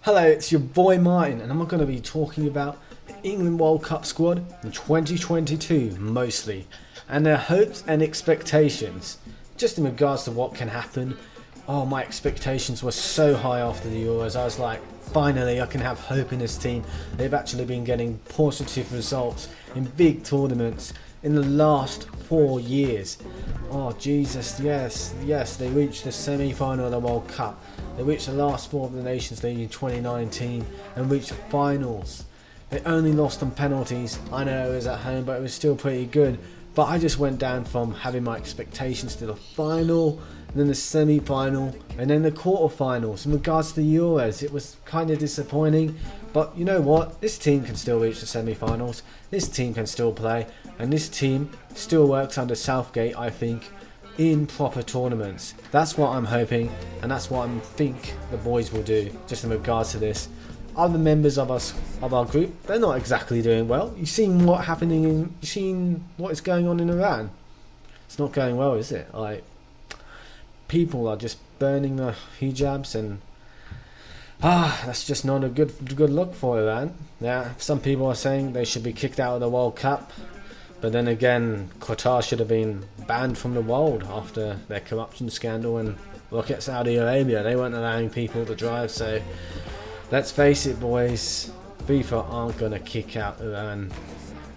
Hello, it's your boy Martin, and I'm going to be talking about the England World Cup squad in 2022 mostly, and their hopes and expectations. Just in regards to what can happen, my expectations were so high after the Euros. I was like, finally I can have hope in this team. They've actually been getting positive results in big tournaments in the last 4 years. Oh Jesus, yes, they reached the semi-final of the World Cup. They reached the last four of the Nations League in 2019 and reached the finals. They only lost on penalties. I know it was at home, but it was still pretty good. But I just went down from having my expectations to the final, then the semi-final, and then the quarter-finals. In regards to the Euros, it was kind of disappointing. But you know what? This team can still reach the semi-finals. This team can still play. And this team still works under Southgate, I think, in proper tournaments. That's what I'm hoping, and that's what I think the boys will do, just in regards to this. Other members of our group, they're not exactly doing well. You've seen what is going on in Iran. It's not going well, is it? Like, people are just burning the hijabs, and that's just not a good look for Iran. Yeah, some people are saying they should be kicked out of the World Cup. But then again, Qatar should have been banned from the world after their corruption scandal, and look at Saudi Arabia, they weren't allowing people to drive. So let's face it, boys, FIFA aren't going to kick out Iran.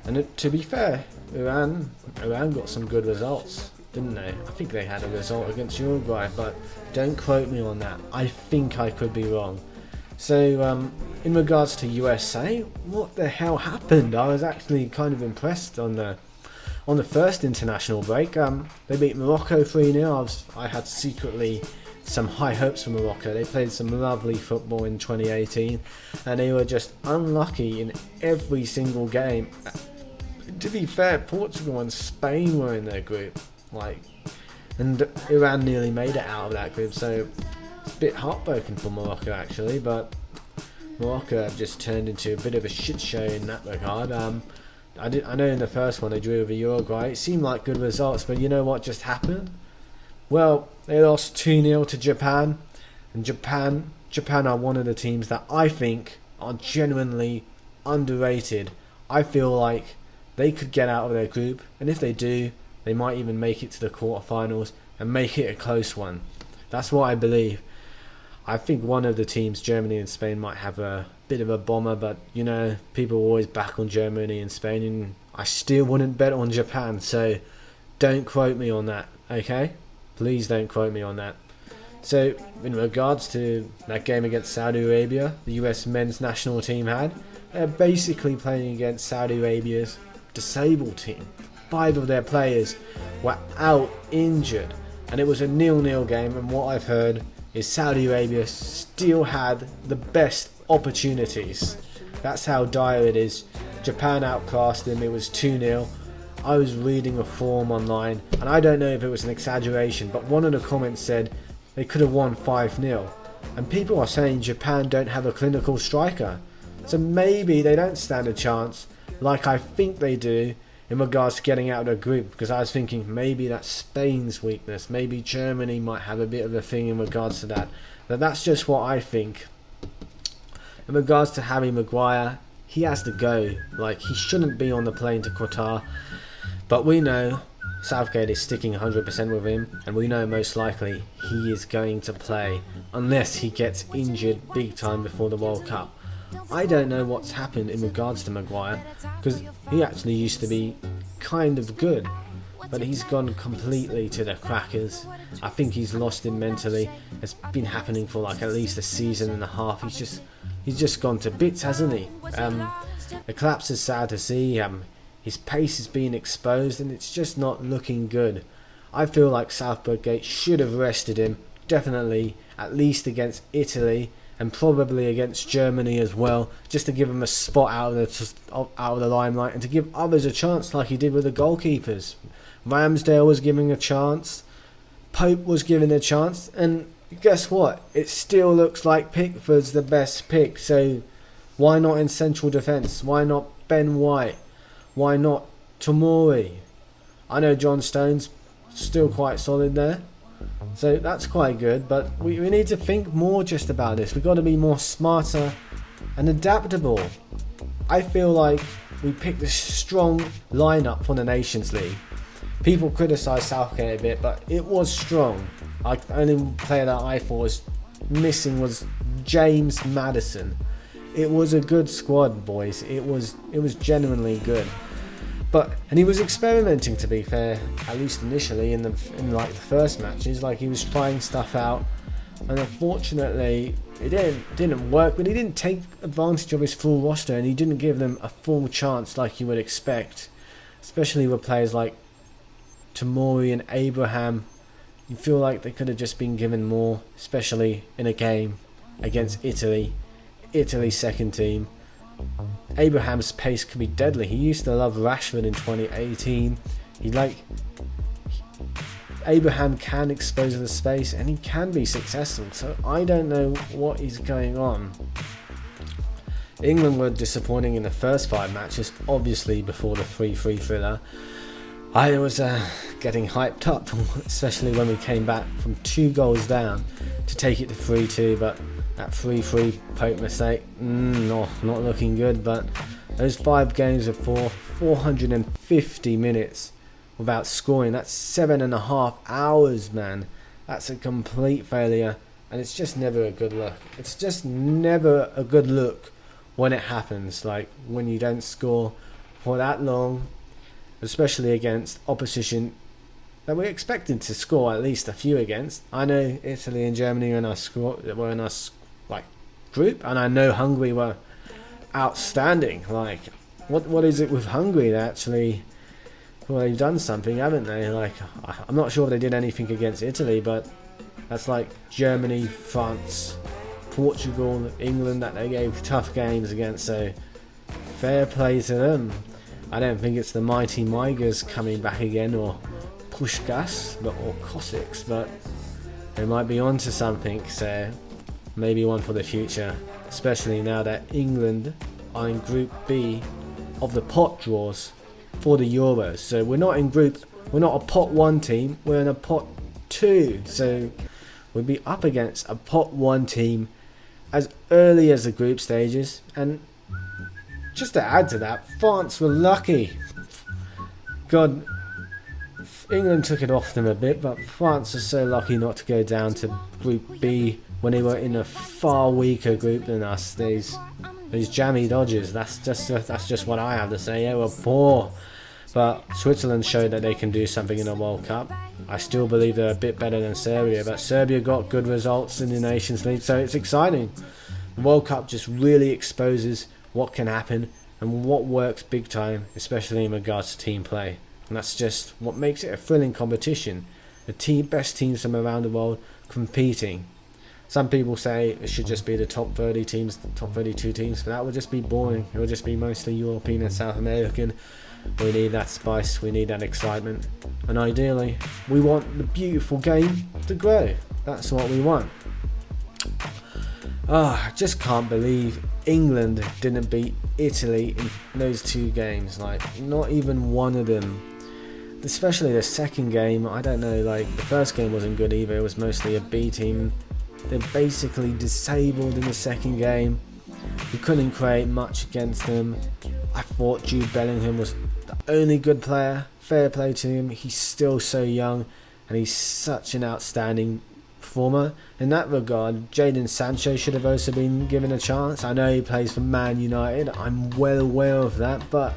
And to be fair, Iran got some good results, didn't they? I think they had a result against Uruguay, but don't quote me on that. I think I could be wrong. So in regards to USA, what the hell happened? I was actually kind of impressed on the first international break. They beat Morocco 3-0. I had secretly some high hopes for Morocco. They played some lovely football in 2018, and they were just unlucky in every single game. To be fair, Portugal and Spain were in their group, and Iran nearly made it out of that group. So it's a bit heartbroken for Morocco actually, but Morocco have just turned into a bit of a shit show in that regard. I know in the first one they drew over Uruguay. It seemed like good results, but you know what just happened? Well, they lost 2-0 to Japan, and Japan are one of the teams that I think are genuinely underrated. I feel like they could get out of their group, and if they do, they might even make it to the quarterfinals and make it a close one. That's what I believe. I think one of the teams, Germany and Spain, might have a bit of a bomber, but you know, people always back on Germany and Spain, and I still wouldn't bet on Japan, so don't quote me on that, okay? Please don't quote me on that. So, in regards to that game against Saudi Arabia, the US men's national team they're basically playing against Saudi Arabia's disabled team. 5 of their players were out injured, and it was a 0-0 game, and what I've heard is Saudi Arabia still had the best opportunities. That's how dire it is. Japan outclassed them. It was 2-0. I was reading a forum online, and I don't know if it was an exaggeration, but one of the comments said they could have won 5-0. And people are saying Japan don't have a clinical striker. So maybe they don't stand a chance like I think they do in regards to getting out of the group, because I was thinking maybe that's Spain's weakness. Maybe Germany might have a bit of a thing in regards to that. But that's just what I think. In regards to Harry Maguire, he has to go. He shouldn't be on the plane to Qatar. But we know Southgate is sticking 100% with him, and we know most likely he is going to play unless he gets injured big time before the World Cup. I don't know what's happened in regards to Maguire, because he actually used to be kind of good, but he's gone completely to the crackers. I think he's lost him mentally. It's been happening for at least a season and a half. He's just gone to bits, hasn't he? The collapse is sad to see. His pace is being exposed, and it's just not looking good. I feel like Southgate should have rested him, definitely, at least against Italy, and probably against Germany as well, just to give him a spot out of the limelight, and to give others a chance like he did with the goalkeepers. Ramsdale was giving a chance, Pope was given a chance, and guess what? It still looks like Pickford's the best pick. So why not in central defence? Why not Ben White? Why not Tomori? I know John Stone's still quite solid there, So that's quite good, but we need to think more just about this. We've got to be more smarter and adaptable. I feel like we picked a strong lineup for the Nations League. People criticise Southgate a bit, but it was strong. The only player that I thought was missing was James Maddison. It was a good squad, boys. It was genuinely good. And he was experimenting, to be fair, at least initially in the first matches. Like, he was trying stuff out, and unfortunately it didn't work. But he didn't take advantage of his full roster, and he didn't give them a full chance like you would expect, especially with players like Tomori and Abraham. You feel like they could have just been given more, especially in a game against Italy's second team. Abraham's pace could be deadly. He used to love Rashford in 2018. Abraham can expose the space, and he can be successful. So I don't know what is going on. England were disappointing in the first 5 matches, obviously before the 3-3 thriller. I was getting hyped up, especially when we came back from 2 goals down to take it to 3-2, but that 3-3 Pope mistake, not looking good. But those 5 games of 450 minutes without scoring, that's 7.5 hours, man. That's a complete failure, and it's just never a good look. It's just never a good look when it happens, like when you don't score for that long, especially against opposition that we're expected to score at least a few against. I know Italy and Germany were in our group, and I know Hungary were outstanding. Like, what is it with Hungary? They've done something, haven't they? Like, I'm not sure if they did anything against Italy, but that's like Germany, France, Portugal, England that they gave tough games against. So fair play to them. I don't think it's the mighty Migers coming back again, or Pushkas, or Cossacks, but they might be onto something. So maybe one for the future, especially now that England are in Group B of the pot draws for the Euros. So we're not a pot 1 team, we're in a pot 2. So we'll be up against a pot 1 team as early as the group stages. And just to add to that, France were lucky. God, England took it off them a bit, but France was so lucky not to go down to Group B when they were in a far weaker group than us. These jammy dodgers. That's just what I have to say. They were poor, but Switzerland showed that they can do something in the World Cup. I still believe they're a bit better than Serbia, but Serbia got good results in the Nations League, so it's exciting. The World Cup just really exposes what can happen and what works big time, especially in regards to team play. And that's just what makes it a thrilling competition. The best teams from around the world competing. Some people say it should just be the top 30 teams, top 32 teams, but that would just be boring. It would just be mostly European and South American. We need that spice, we need that excitement, and ideally we want the beautiful game to grow. That's what we want. I just can't believe England didn't beat Italy in those 2 games. Like, not even one of them. Especially the second game, I don't know, like, the first game wasn't good either. It was mostly a B team. They're basically disabled in the second game. We couldn't create much against them. I thought Jude Bellingham was the only good player. Fair play to him. He's still so young, and he's such an outstanding performer. In that regard, Jadon Sancho should have also been given a chance. I know he plays for Man United. I'm well aware of that, but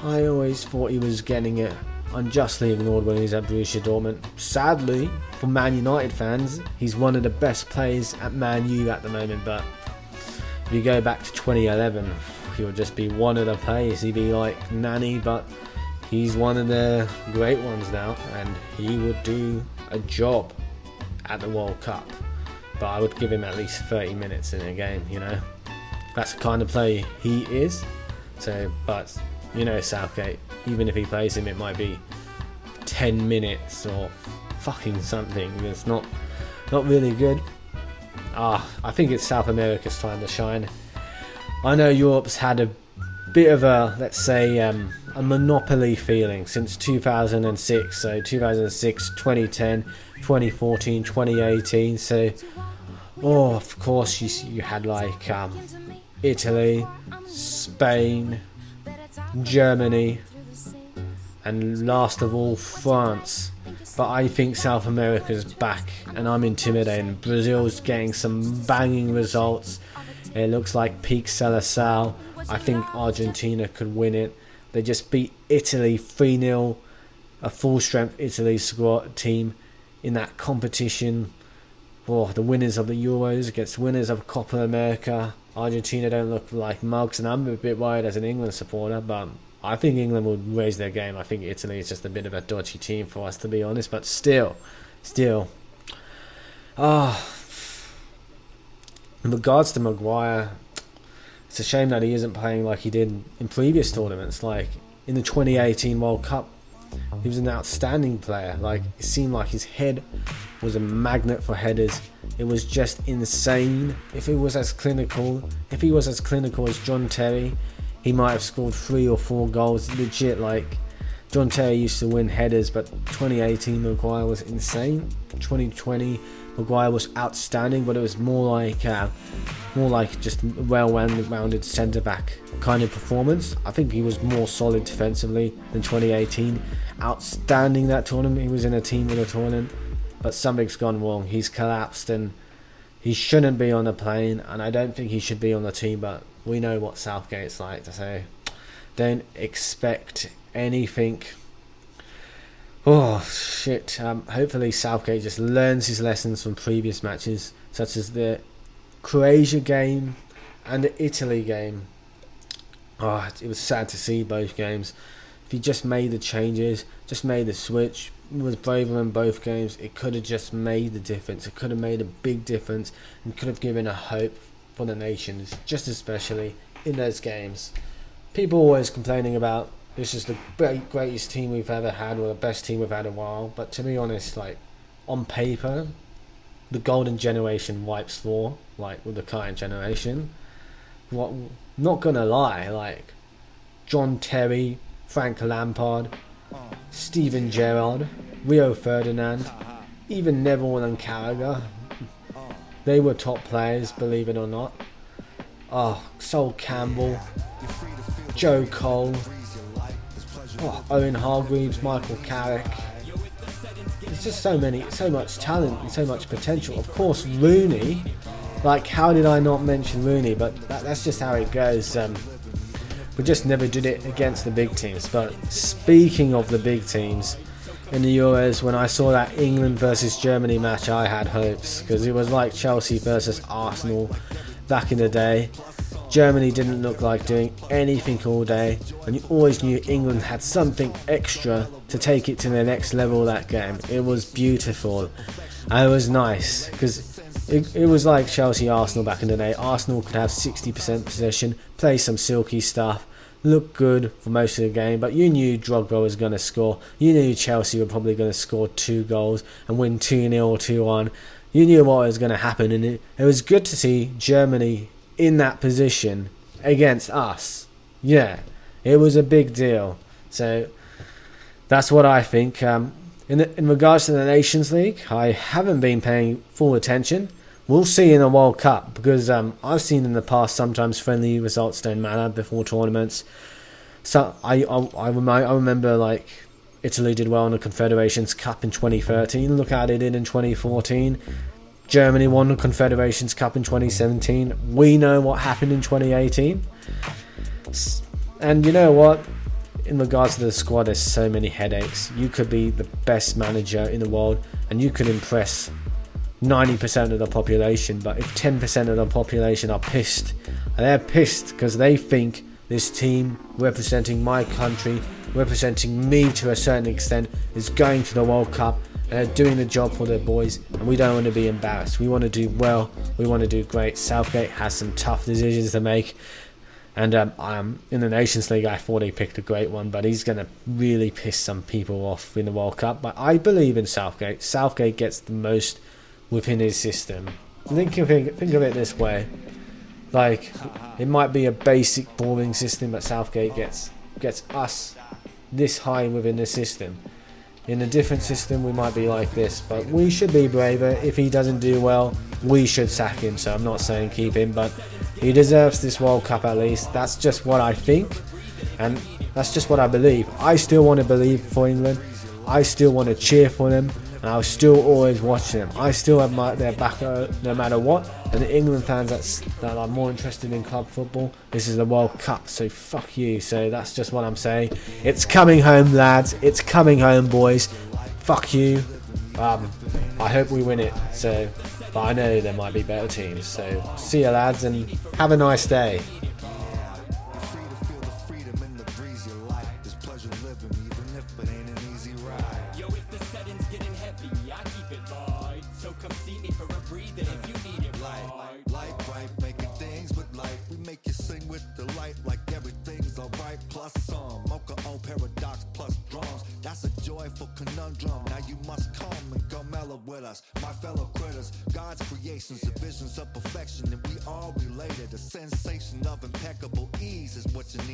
I always thought he was getting it unjustly ignored when he's at Borussia Dortmund. Sadly, for Man United fans, he's one of the best players at Man U at the moment, but if you go back to 2011, he would just be one of the players. He'd be like Nani, but he's one of the great ones now, and he would do a job at the World Cup. But I would give him at least 30 minutes in a game, you know. That's the kind of player he is. So, but you know, Southgate, even if he plays him, it might be 10 minutes or fucking something. It's not really good. I think it's South America's time to shine. I know Europe's had a bit of a, let's say, a monopoly feeling since 2006. So 2006, 2010, 2014, 2018. So, oh, of course, you had like Italy, Spain, Germany, and last of all, France. But I think South America's back, and I'm intimidated. Brazil's getting some banging results. It looks like peak Seleção. I think Argentina could win it. They just beat Italy 3-0, a full-strength Italy squad team in that competition. Oh, the winners of the Euros against winners of Copa America. Argentina don't look like mugs, and I'm a bit worried as an England supporter, but I think England will raise their game. I think Italy is just a bit of a dodgy team for us, to be honest, but still. In regards to Maguire, it's a shame that he isn't playing like he did in previous tournaments. Like in the 2018 World Cup, he was an outstanding player. Like, it seemed like his head was a magnet for headers. It was just insane. If he was as clinical as John Terry, he might have scored 3 or 4 goals. Legit, like, John Terry used to win headers, but 2018 Maguire was insane. 2020 Maguire was outstanding, but it was more like just a well-rounded centre-back kind of performance. I think he was more solid defensively than 2018. Outstanding that tournament. He was in a team with a tournament, but something's gone wrong. He's collapsed, and he shouldn't be on the plane, and I don't think he should be on the team, but we know what Southgate's like, so don't expect anything. Oh shit, hopefully Southgate just learns his lessons from previous matches, such as the Croatia game and the Italy game. Oh, it was sad to see both games. If he just made the changes, just made the switch, was braver in both games, it could have just made the difference. It could have made a big difference and could have given a hope for the nations, just especially in those games. People always complaining about this is the greatest team we've ever had, or the best team we've had in a while, but to be honest, like, on paper, the golden generation wipes floor, like, with the current generation. Not gonna lie, like, John Terry, Frank Lampard, Steven Gerrard, Rio Ferdinand, even Neville and Carragher, they were top players, believe it or not. Oh, Sol Campbell, Joe Cole, Owen Hargreaves, Michael Carrick. There's just so much talent and so much potential. Of course, Rooney. Like, how did I not mention Rooney? But that's just how it goes. We just never did it against the big teams. But speaking of the big teams, in the Euros, when I saw that England versus Germany match, I had hopes, because it was like Chelsea versus Arsenal back in the day. Germany didn't look like doing anything all day, and you always knew England had something extra to take it to the next level that game. It was beautiful, and it was nice, because it was like Chelsea Arsenal back in the day. Arsenal could have 60% possession, play some silky stuff, look good for most of the game, but you knew Drogba was going to score. You knew Chelsea were probably going to score 2 goals and win 2-0 or 2-1. You knew what was going to happen, and it was good to see Germany in that position against us. Yeah, it was a big deal. So that's what I think. In regards to the Nations League, I haven't been paying full attention. We'll see in the World Cup, because I've seen in the past sometimes friendly results don't matter before tournaments. So I remember, like, Italy did well in the Confederations Cup in 2013. Look how they did in 2014. Germany won the Confederations Cup in 2017. We know what happened in 2018. And you know what? In regards to the squad, there's so many headaches. You could be the best manager in the world and you could impress 90% of the population, but if 10% of the population are pissed, and they're pissed because they think this team representing my country, representing me to a certain extent, is going to the World Cup and they're doing the job for their boys, and we don't want to be embarrassed. We want to do well, we want to do great. Southgate has some tough decisions to make, and in the Nations League I thought he picked a great one, but he's going to really piss some people off in the World Cup. But I believe in Southgate. Southgate gets the most within his system. Think of it this way, like, it might be a basic boring system, but Southgate gets us this high within the system. In a different system we might be like this, but we should be braver. If he doesn't do well, we should sack him. So I'm not saying keep him, but he deserves this World Cup at least. That's just what I think, and that's just what I believe. I still want to believe for England. I still want to cheer for them, and I'll still always watch them. I still have their back no matter what. And the England fans that are more interested in club football, this is the World Cup, so fuck you. So that's just what I'm saying. It's coming home, lads. It's coming home, boys. Fuck you. I hope we win it. But I know there might be better teams. So see you, lads, and have a nice day. Yo, if the setting's getting heavy, I keep it light. So come see me for a breather if you need it right. Right, making things with light. We make you sing with delight, like everything's alright. Plus some mocha on paradox plus drums. That's a joyful conundrum. Now you must come and go mellow with us, my fellow critters. God's creations, the visions of perfection, and we all related. A sensation of impeccable ease is what you need.